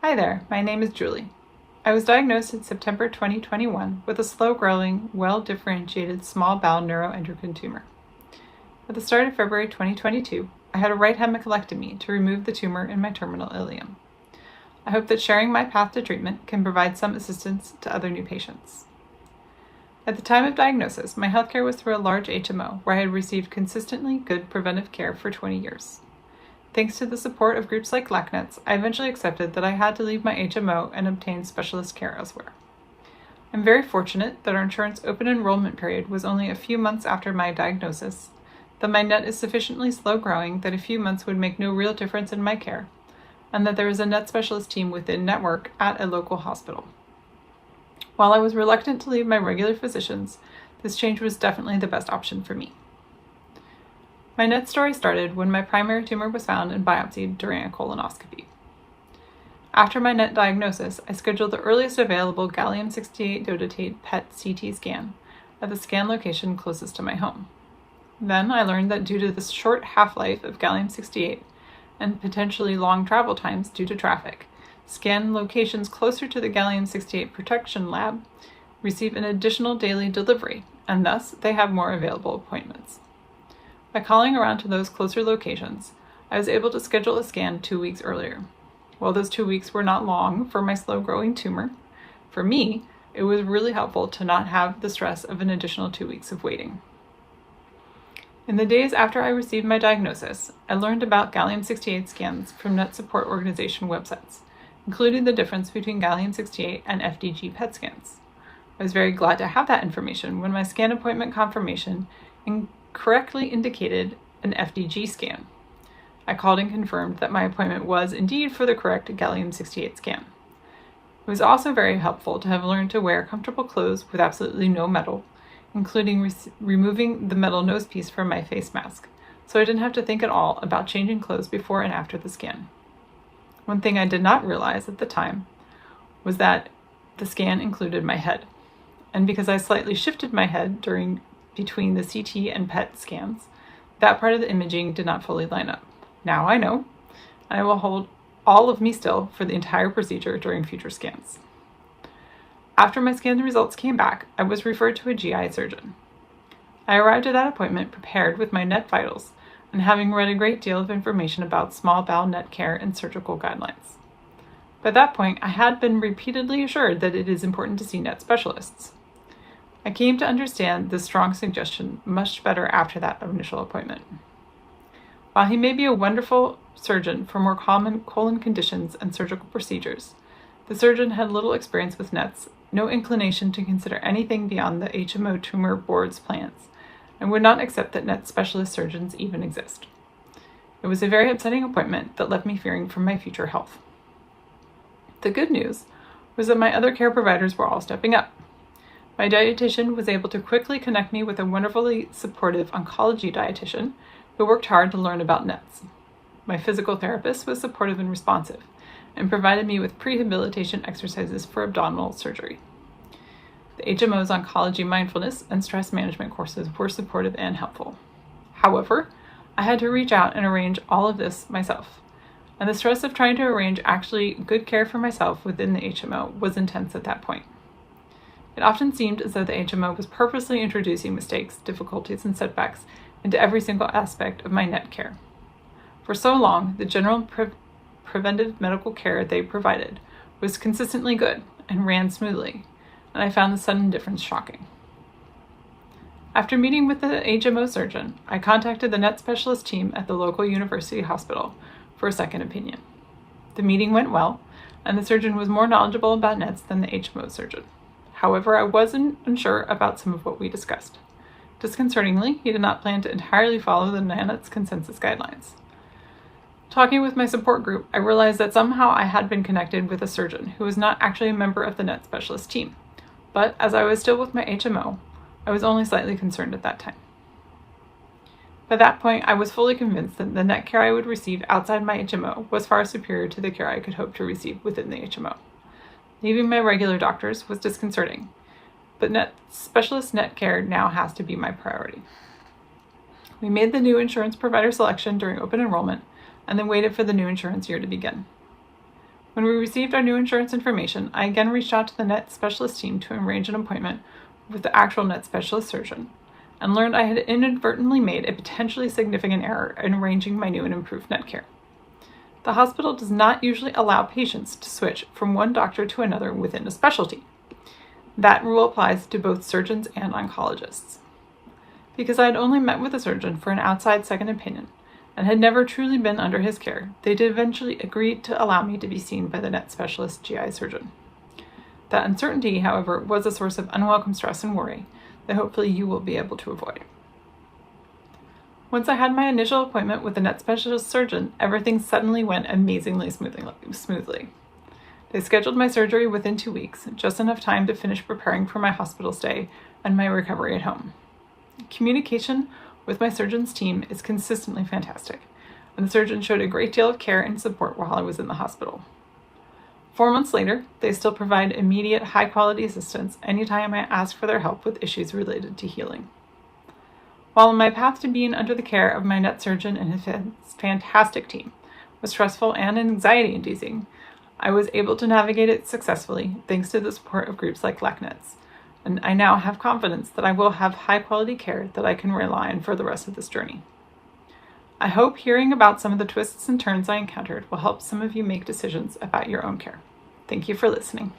Hi there, my name is Julie. I was diagnosed in September 2021 with a slow-growing, well-differentiated small bowel neuroendocrine tumor. At the start of February 2022, I had a right hemicolectomy to remove the tumor in my terminal ileum. I hope that sharing my path to treatment can provide some assistance to other new patients. At the time of diagnosis, my healthcare was through a large HMO where I had received consistently good preventive care for 20 years. Thanks to the support of groups like LACNETS, I eventually accepted that I had to leave my HMO and obtain specialist care elsewhere. I'm very fortunate that our insurance open enrollment period was only a few months after my diagnosis, that my net is sufficiently slow growing that a few months would make no real difference in my care, and that there is a net specialist team within network at a local hospital. While I was reluctant to leave my regular physicians, this change was definitely the best option for me. My net story started when my primary tumor was found and biopsied during a colonoscopy. After my net diagnosis, I scheduled the earliest available gallium-68 dotatate PET CT scan at the scan location closest to my home. Then I learned that due to the short half-life of gallium-68 and potentially long travel times due to traffic, scan locations closer to the gallium-68 protection lab receive an additional daily delivery, and thus they have more available appointments. By calling around to those closer locations, I was able to schedule a scan 2 weeks earlier. While those 2 weeks were not long for my slow-growing tumor, for me, it was really helpful to not have the stress of an additional 2 weeks of waiting. In the days after I received my diagnosis, I learned about gallium-68 scans from net support organization websites, including the difference between gallium-68 and FDG PET scans. I was very glad to have that information when my scan appointment confirmation correctly indicated an FDG scan. I called and confirmed that my appointment was indeed for the correct gallium-68 scan. It was also very helpful to have learned to wear comfortable clothes with absolutely no metal, including removing the metal nose piece from my face mask, so I didn't have to think at all about changing clothes before and after the scan. One thing I did not realize at the time was that the scan included my head, and because I slightly shifted my head between the CT and PET scans, that part of the imaging did not fully line up. Now I know, and I will hold all of me still for the entire procedure during future scans. After my scan results came back, I was referred to a GI surgeon. I arrived at that appointment prepared with my net vitals and having read a great deal of information about small bowel net care and surgical guidelines. By that point, I had been repeatedly assured that it is important to see net specialists. I came to understand this strong suggestion much better after that initial appointment. While he may be a wonderful surgeon for more common colon conditions and surgical procedures, the surgeon had little experience with nets, no inclination to consider anything beyond the HMO tumor board's plans, and would not accept that net specialist surgeons even exist. It was a very upsetting appointment that left me fearing for my future health. The good news was that my other care providers were all stepping up. My dietitian was able to quickly connect me with a wonderfully supportive oncology dietitian who worked hard to learn about nets. My physical therapist was supportive and responsive, and provided me with prehabilitation exercises for abdominal surgery. The HMO's oncology mindfulness and stress management courses were supportive and helpful. However, I had to reach out and arrange all of this myself, and the stress of trying to arrange actually good care for myself within the HMO was intense at that point. It often seemed as though the HMO was purposely introducing mistakes, difficulties, and setbacks into every single aspect of my net care. For so long, the general preventive medical care they provided was consistently good and ran smoothly, and I found the sudden difference shocking. After meeting with the HMO surgeon, I contacted the net specialist team at the local university hospital for a second opinion. The meeting went well, and the surgeon was more knowledgeable about nets than the HMO surgeon. However, I wasn't unsure about some of what we discussed. Disconcertingly, he did not plan to entirely follow the NANETS consensus guidelines. Talking with my support group, I realized that somehow I had been connected with a surgeon who was not actually a member of the net specialist team. But as I was still with my HMO, I was only slightly concerned at that time. By that point, I was fully convinced that the net care I would receive outside my HMO was far superior to the care I could hope to receive within the HMO. Leaving my regular doctors was disconcerting, but specialist net care now has to be my priority. We made the new insurance provider selection during open enrollment and then waited for the new insurance year to begin. When we received our new insurance information, I again reached out to the NET specialist team to arrange an appointment with the actual NET specialist surgeon, and learned I had inadvertently made a potentially significant error in arranging my new and improved NET care. The hospital does not usually allow patients to switch from one doctor to another within a specialty. That rule applies to both surgeons and oncologists. Because I had only met with the surgeon for an outside second opinion and had never truly been under his care, they did eventually agree to allow me to be seen by the NET specialist GI surgeon. That uncertainty, however, was a source of unwelcome stress and worry that hopefully you will be able to avoid. Once I had my initial appointment with the NET specialist surgeon, everything suddenly went amazingly smoothly. They scheduled my surgery within 2 weeks, just enough time to finish preparing for my hospital stay and my recovery at home. Communication with my surgeon's team is consistently fantastic, and the surgeon showed a great deal of care and support while I was in the hospital. 4 months later, they still provide immediate, high-quality assistance anytime I ask for their help with issues related to healing. While my path to being under the care of my NET surgeon and his fantastic team was stressful and anxiety-inducing, I was able to navigate it successfully thanks to the support of groups like LACNETS, and I now have confidence that I will have high-quality care that I can rely on for the rest of this journey. I hope hearing about some of the twists and turns I encountered will help some of you make decisions about your own care. Thank you for listening.